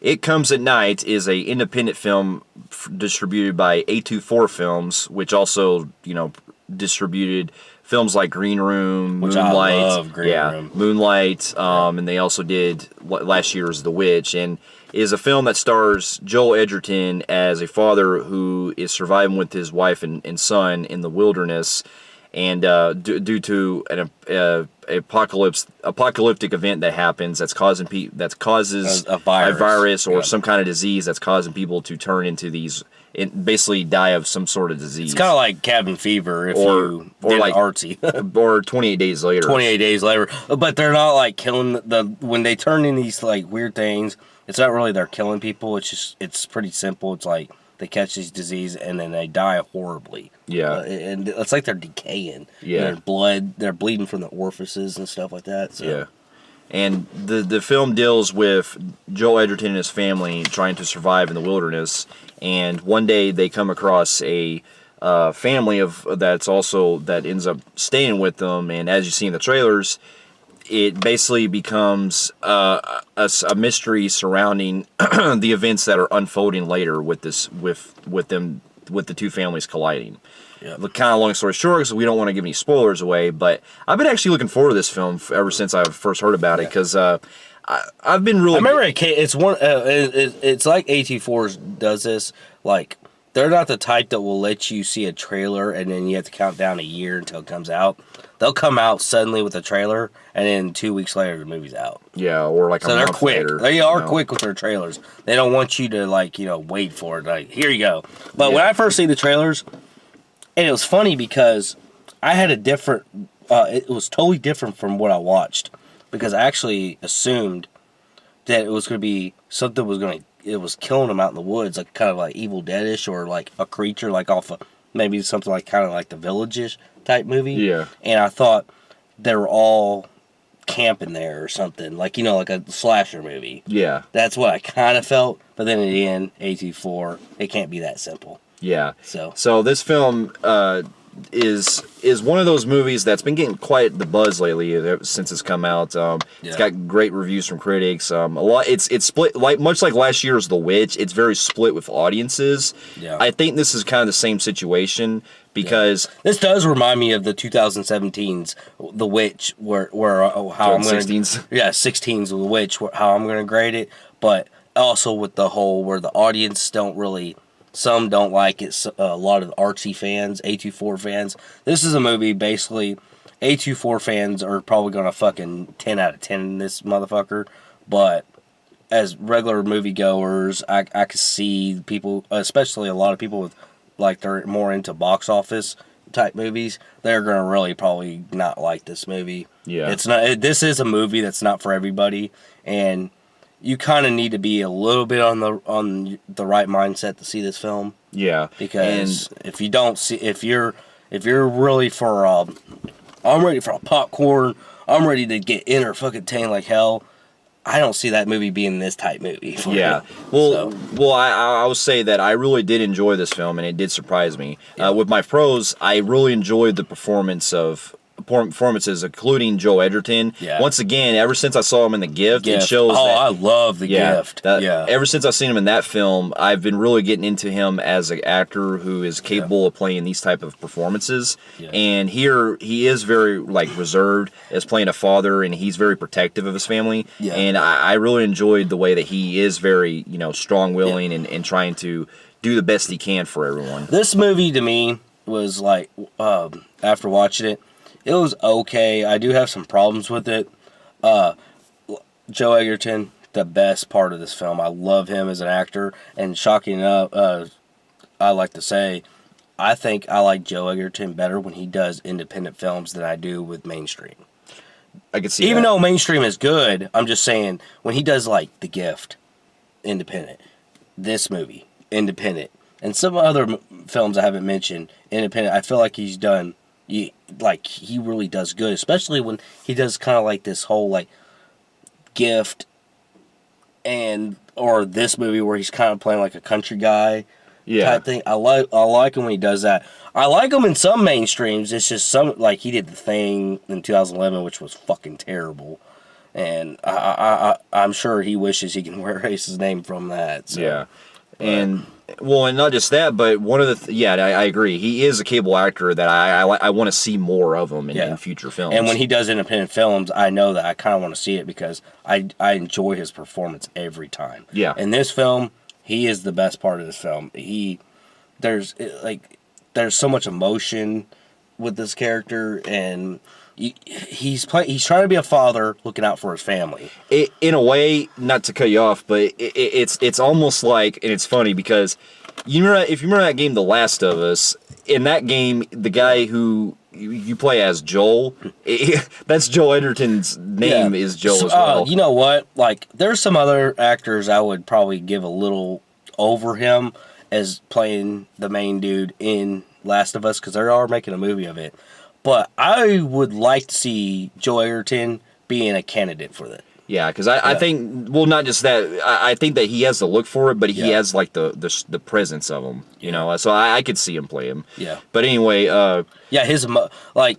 It Comes at Night is a independent film distributed by A24 Films, which also, distributed films like Green Room, which Moonlight. I love Green Room. Moonlight, and they also did last year's The Witch, and is a film that stars Joel Edgerton as a father who is surviving with his wife and son in the wilderness, and due to an apocalyptic event that happens that causes a virus or some kind of disease that's causing people to turn into these, basically die of some sort of disease. It's kind of like Cabin Fever if you did like artsy. Or 28 Days Later. 28 Days Later. But they're not like killing when they turn in these like weird things, it's not really they're killing people. It's pretty simple. It's like they catch these disease and then they die horribly. Yeah. And it's like they're decaying. Yeah. They're bleeding from the orifices and stuff like that. So. Yeah. And the film deals with Joel Edgerton and his family trying to survive in the wilderness. And one day they come across a family that ends up staying with them. And as you see in the trailers, it basically becomes a mystery surrounding the events that are unfolding later with the two families colliding. Yeah. Kind of long story short, because we don't want to give any spoilers away, but I've been actually looking forward to this film ever since I first heard about it, because I've been really. I remember it's one. It's like A24 does this. Like they're not the type that will let you see a trailer and then you have to count down a year until it comes out. They'll come out suddenly with a trailer, and then 2 weeks later the movie's out. Yeah, or like so they're quick. They are quick with their trailers. They don't want you to wait for it. Like here you go. But when I first see the trailers, and it was funny because I had a different. It was totally different from what I watched, because I actually assumed that it was going to be something it was killing them out in the woods, like kind of like Evil Dead-ish, or like a creature like off of maybe something like kind of like the Village-ish type movie. Yeah. And I thought they were all camping there or something, like like a slasher movie. Yeah. That's what I kind of felt, but then in the end, A24, it can't be that simple. Yeah. So this film is one of those movies that's been getting quite the buzz lately since it's come out. It's got great reviews from critics. It's split much like last year's The Witch. It's very split with audiences. Yeah. I think this is kind of the same situation, because this does remind me of the 2017's The Witch, where how I'm going to 16's The Witch, how I'm going to grade it, but also with the whole where the audience don't really. Some don't like it. A lot of artsy fans, A24 fans. This is a movie, basically, A24 fans are probably going to fucking 10 out of 10 in this motherfucker. But as regular moviegoers, I could see people, especially a lot of people with, like, they're more into box office type movies, they're going to really probably not like this movie. Yeah. It's not. This is a movie that's not for everybody, and you kind of need to be a little bit on the right mindset to see this film. Yeah, because if you don't see, if you're really for, I'm ready for a popcorn, I'm ready to get fucking like hell. I don't see that movie being this type movie. Yeah. Well, I will say that I really did enjoy this film, and it did surprise me. Yeah. With my pros, I really enjoyed the performances, including Joel Edgerton. Yeah. Once again, ever since I saw him in The Gift, it shows that... I love The Gift. Ever since I've seen him in that film, I've been really getting into him as an actor who is capable of playing these type of performances. Yeah. And here, he is very, reserved as playing a father, and he's very protective of his family. Yeah. And I really enjoyed the way that he is very, strong-willing and trying to do the best he can for everyone. This movie, to me, was like, after watching it, it was okay. I do have some problems with it. Joel Edgerton, the best part of this film. I love him as an actor. And shocking enough, I like to say, I think I like Joel Edgerton better when he does independent films than I do with mainstream. I can see Even though mainstream is good, I'm just saying, when he does like The Gift, independent. This movie, independent. And some other films I haven't mentioned, independent, I feel like he's done... he really does good, especially when he does kind of like this whole Gift or this movie where he's kind of playing like a country guy type thing. I like him when he does that. I like him in some mainstreams. It's just some he did The Thing in 2011, which was fucking terrible. and I'm sure he wishes he can erase his name from that. So. Yeah, and not just that, but one of the I agree. He is a cable actor that I want to see more of him in future films. And when he does independent films, I know that I kind of want to see it because I enjoy his performance every time. Yeah. In this film, he is the best part of this film. There's so much emotion with this character, and he's trying to be a father looking out for his family. In a way, not to cut you off, but it's almost like, and it's funny because if you remember that game, The Last of Us. In that game, the guy who you play as Joel, that's Joel Edgerton's name is Joel as well. You know what? Like, there's some other actors I would probably give a little over him as playing the main dude in Last of Us because they are making a movie of it. But I would like to see Joel Edgerton being a candidate for that. Yeah, because I think, well, not just that. I think that he has the look for it, but he has like the presence of him, you know. So I could see him play him. Yeah. But anyway, his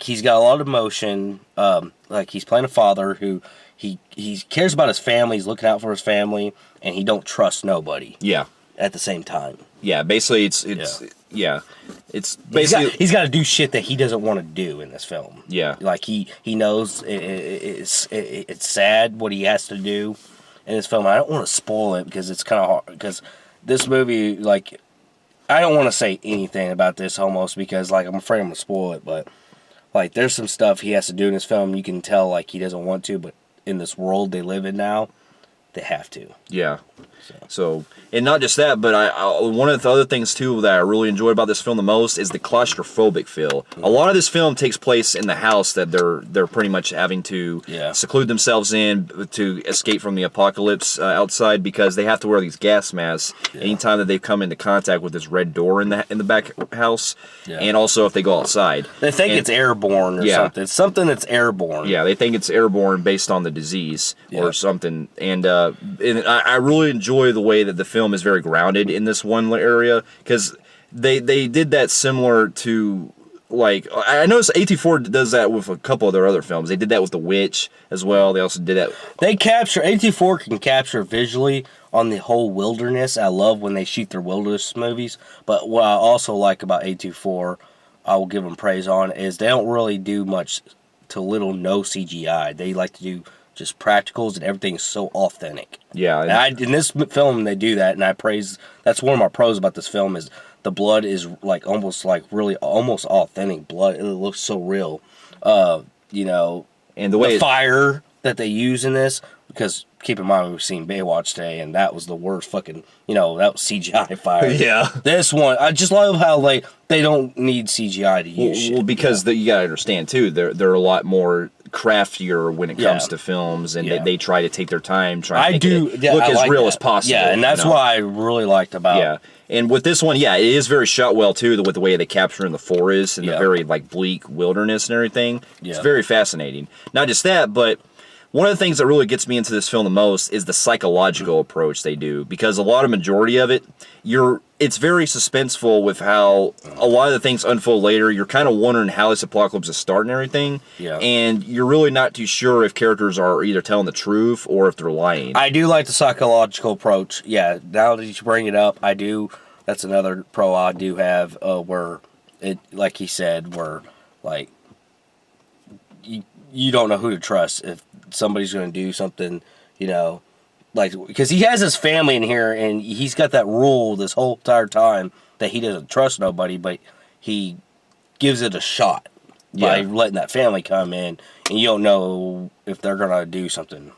he's got a lot of emotion. Like he's playing a father who he cares about his family. He's looking out for his family, and he don't trust nobody. Yeah. At the same time. Yeah, basically it's basically he's got to do shit that he doesn't want to do in this film. Yeah, like he knows it's sad what he has to do in this film. I don't want to spoil it because it's kind of hard because this movie, like, I don't want to say anything about this almost because like I'm afraid I'm gonna spoil it, but like there's some stuff he has to do in this film. You can tell like he doesn't want to, but in this world they live in now, they have to. Yeah. So, and not just that, but one of the other things too that I really enjoy about this film the most is the claustrophobic feel. A lot of this film takes place in the house that they're pretty much having to seclude themselves in to escape from the apocalypse outside because they have to wear these gas masks anytime that they've come into contact with this red door in the back house, and also if they go outside. They think it's airborne or something. It's something that's airborne. Yeah, they think it's airborne based on the disease or something, and I really enjoy the way that the film is very grounded in this one area because they did that similar to, like, I noticed A24 does that with a couple of their other films. They did that with The Witch as well. They also did that. A24 can capture visually on the whole wilderness. I love when they shoot their wilderness movies, but what I also like about A24, I will give them praise on, is they don't really do much to little no CGI. They like to do just practicals, and everything's so authentic. Yeah. And in this film, they do that, and I praise... That's one of my pros about this film, is the blood is like almost authentic blood. It looks so real. You know... And the fire that they use in this, because keep in mind, we've seen Baywatch today, and that was the worst fucking... You know, that was CGI fire. Yeah. This one, I just love how they don't need CGI to use shit. Well, because you gotta understand, too, they're a lot more craftier when it comes to films, and they try to take their time trying to look as real as possible. Yeah, and that's what I really liked about it. And with this one, it is very shot well, too, with the way they capture in the forest and the very, like, bleak wilderness and everything. It's very fascinating. Not just that, but one of the things that really gets me into this film the most is the psychological approach they do, because a lot of majority of it, it's very suspenseful with how a lot of the things unfold later. You're kind of wondering how this apocalypse is starting and everything, and you're really not too sure if characters are either telling the truth or if they're lying. I do like the psychological approach. Yeah, now that you bring it up, I do. That's another pro I do have, where it, like he said, where like you don't know who to trust if somebody's going to do something, you know, like, because he has his family in here, and he's got that rule this whole entire time that he doesn't trust nobody, but he gives it a shot by letting that family come in, and you don't know if they're going to do something,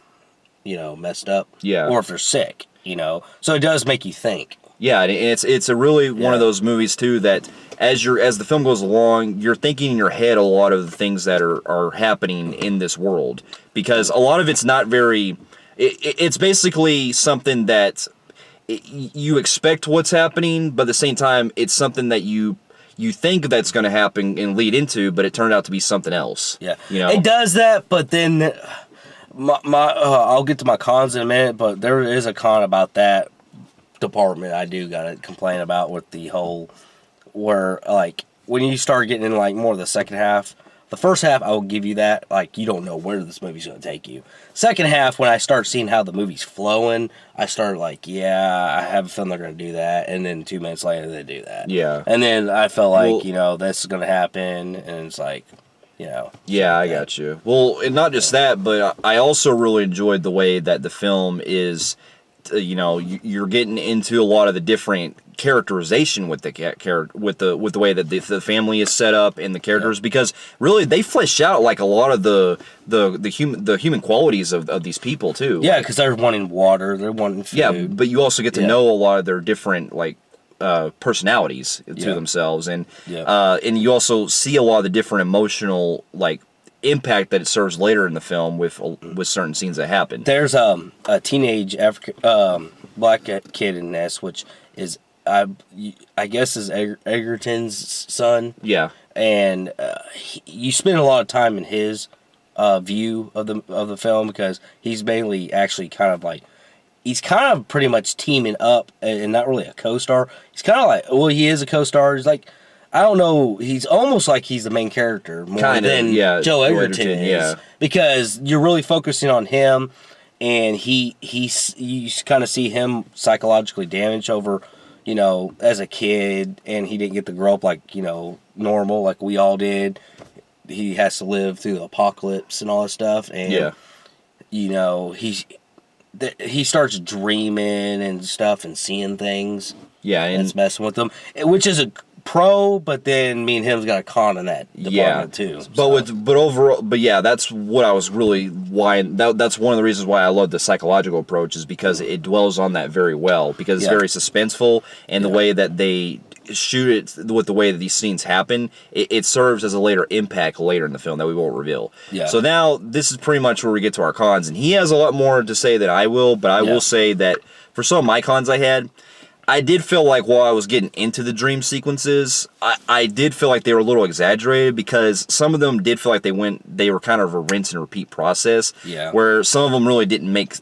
you know, messed up, or if they're sick, you know. So it does make you think. Yeah, and it's a really one of those movies too that as the film goes along, you're thinking in your head a lot of the things that are happening in this world, because a lot of it's not very. It's basically something that you expect what's happening, but at the same time, it's something that you think that's going to happen and lead into, but it turned out to be something else. Yeah, you know, it does that, but then I'll get to my cons in a minute, but there is a con about that department I do gotta complain about with the whole, where like when you start getting in like more of the second half of The first half, I will give you that. Like, you don't know where this movie's going to take you. Second half, when I start seeing how the movie's flowing, I started like, yeah, I have a feeling they're going to do that. And then 2 minutes later, they do that. Yeah. And then I felt like, this is going to happen. And it's like, Yeah, I got you. Well, and not just that, but I also really enjoyed the way that the film is, you're getting into a lot of the different characterization with the with the way that the family is set up and the characters, because really they flesh out like a lot of the human qualities of these people too. Yeah, because they're wanting water, they're wanting food. Yeah, but you also get to know a lot of their different personalities to themselves, and you also see a lot of the different emotional impact that it serves later in the film with certain scenes that happen. There's a teenage black kid in this, which is I guess is Edgerton's son. Yeah, and you spend a lot of time in his view of the film, because he's mainly actually kind of like. He's kind of pretty much teaming up and not really a co-star. He's kind of like, well, he is a co-star. He's like, I don't know. He's almost like he's the main character more than Joel Edgerton is. Yeah. Because you're really focusing on him, and you kind of see him psychologically damaged over, as a kid, and he didn't get to grow up like, normal like we all did. He has to live through the apocalypse and all that stuff. And, he starts dreaming and stuff and seeing things. Yeah, and it's messing with him, which is a pro. But then me and him's got a con in that department too. But yeah, that's what I was really that's one of the reasons why I love the psychological approach, is because it dwells on that very well, because it's very suspenseful, and the way that they shoot it with the way that these scenes happen, it serves as a later impact later in the film that we won't reveal. Yeah. So now this is pretty much where we get to our cons, and he has a lot more to say than I will, but I will say that for some of my cons I did feel like while I was getting into the dream sequences, I did feel like they were a little exaggerated, because some of them did feel like they were kind of a rinse and repeat process. Yeah. Where some of them really didn't make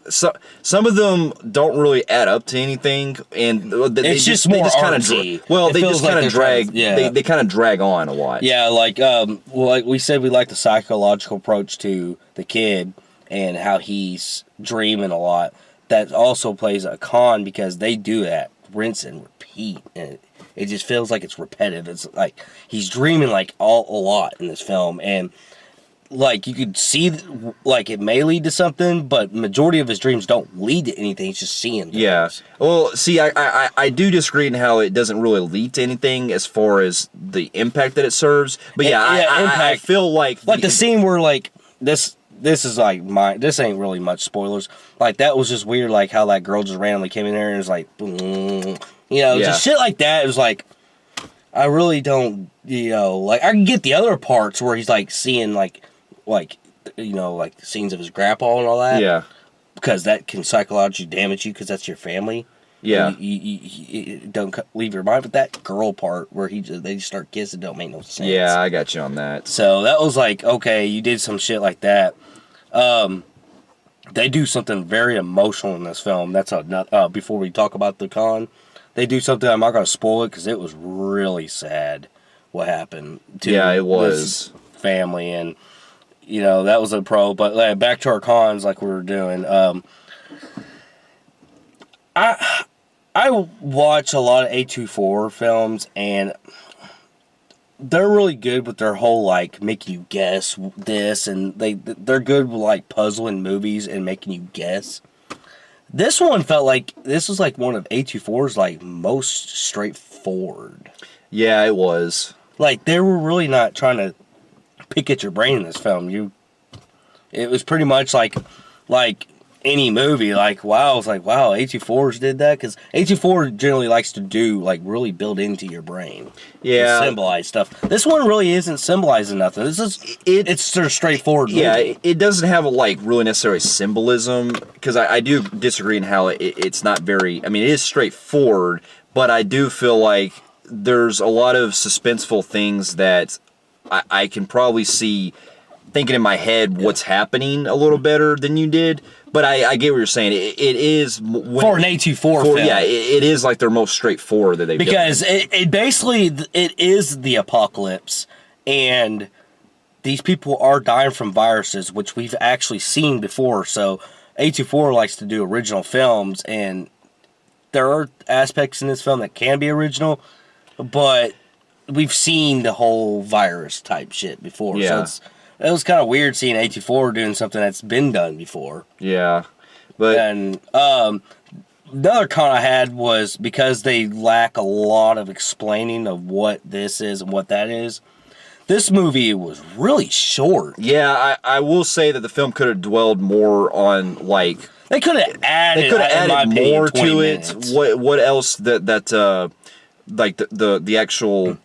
some of them don't really add up to anything, and they just kind of drag. They kind of drag on a lot. Yeah, like we said, we like the psychological approach to the kid and how he's dreaming a lot. That also plays a con, because they do that rinse and repeat, and it just feels like it's repetitive. It's like he's dreaming a lot in this film, and like you could see it may lead to something, but majority of his dreams don't lead to anything. He's just seeing things. Yeah. Well, see, I do disagree in how it doesn't really lead to anything as far as the impact that it serves. But I feel like the scene where this is this ain't really much spoilers. Like, that was just weird, like how that girl just randomly came in there and was like, just shit like that. It was like, I really don't, I can get the other parts where he's like seeing like scenes of his grandpa and all that. Yeah. Because that can psychologically damage you, because that's your family. Yeah. You don't leave your mind, but that girl part where they just start kissing don't make no sense. Yeah, I got you on that. So that was like, okay, you did some shit like that. They do something very emotional in this film. That's before we talk about the con, they do something. I'm not going to spoil it, because it was really sad what happened to this family, and that was a pro. But back to our cons, like we were doing. I watch a lot of A24 films, and they're really good with their whole making you guess this, and they're good with puzzling movies and making you guess. This one felt like this was one of A24's most straightforward. Yeah, it was. They were really not trying to pick at your brain in this film. It was pretty much like any movie. Wow, I was like, wow, A24's did that, because A24 generally likes to do really build into your brain. Yeah, symbolize stuff. This one really isn't symbolizing nothing. It's sort of straightforward movie. Yeah, it doesn't have really necessary symbolism, because I do disagree in how it's not very. I mean, it is straightforward, but I do feel like there's a lot of suspenseful things that I can probably see thinking in my head what's happening a little better than you did. But I get what you're saying. It is for an A24 film. Yeah, it is their most straightforward that they've done. Because it basically it is the apocalypse, and these people are dying from viruses, which we've actually seen before. So A24 likes to do original films, and there are aspects in this film that can be original, but we've seen the whole virus type shit before. Yeah. So it was kind of weird seeing A24 doing something that's been done before. Yeah. But And the other con I had was because they lack a lot of explaining of what this is and what that is. This movie was really short. yeah, I will say that the film could have dwelled more on like They could have added. they could have in my added opinion, more 20 to minutes. it. What else that like the actual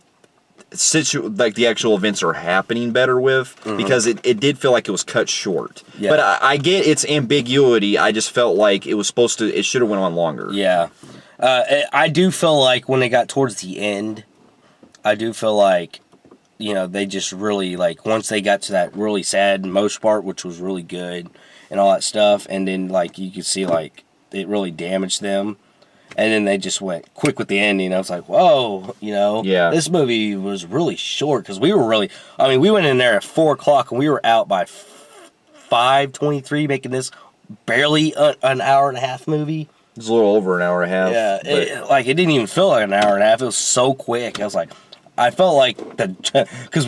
like the actual events are happening better with, because it did feel like it was cut short. Yeah. But I get its ambiguity. I just felt like it should have went on longer. Yeah. I do feel like when they got towards the end, I do feel like, they just really, like, once they got to that really sad most part, which was really good and all that stuff, and then, like, you could see, like, it really damaged them. And then they just went quick with the ending. I was like, whoa, Yeah. This movie was really short because we went in there at 4 o'clock and we were out by 5:23, making this barely an hour and a half movie. It was a little over an hour and a half. Yeah, but it didn't even feel like an hour and a half. It was so quick. I felt like because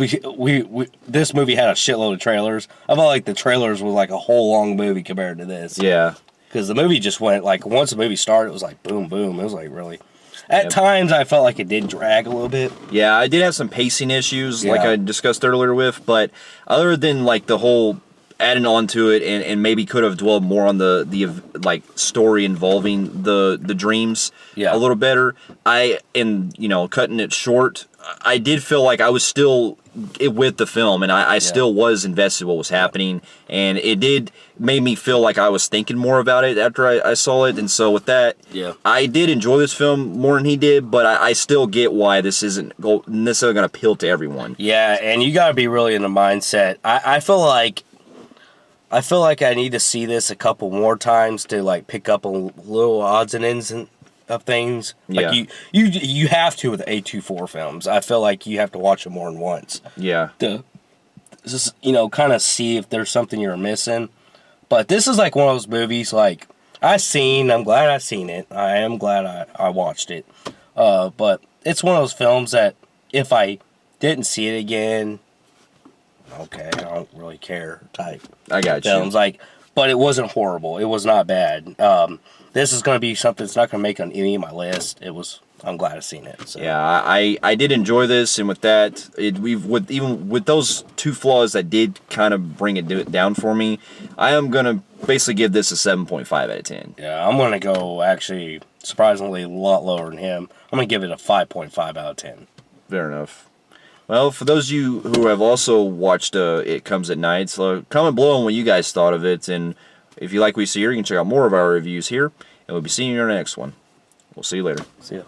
this movie had a shitload of trailers. I felt like the trailers was like a whole long movie compared to this. yeah. Because the movie just went, like, once the movie started, it was like, boom, boom. It was, like, really... At times, I felt like it did drag a little bit. Yeah, I did have some pacing issues, like Yeah. I discussed earlier with, but other than, like, the whole adding on to it and maybe could have dwelled more on the like, story involving the dreams Yeah. a little better, cutting it short, I did feel like I was still with the film, and I still was invested in what was happening, and it did made me feel like I was thinking more about it after I saw it, and so with that, I did enjoy this film more than he did, but I still get why this isn't necessarily going to appeal to everyone. Yeah, and you gotta be really in the mindset. I feel like I need to see this a couple more times to, like, pick up a little odds and ends of things. Yeah. Like, you have to with A24 films. I feel like you have to watch them more than once. Yeah. To just, kind of see if there's something you're missing. But this is like one of those movies, like, I'm glad I've seen it. I am glad I watched it. But it's one of those films that if I didn't see it again, okay, I don't really care type I got films. you. Like, but it wasn't horrible. It was not bad. This is going to be something that's not going to make on any of my list. I'm glad I've seen it. So. Yeah, I did enjoy this, and with that, even with those two flaws that did kind of bring it down for me, I am gonna basically give this a 7.5 out of 10. Yeah, I'm gonna go actually surprisingly a lot lower than him. I'm gonna give it a 5.5 out of 10. Fair enough. Well, for those of you who have also watched It Comes at Night, so comment below on what you guys thought of it, and if you like what you see here, you can check out more of our reviews here, and we'll be seeing you in our next one. We'll see you later. See ya.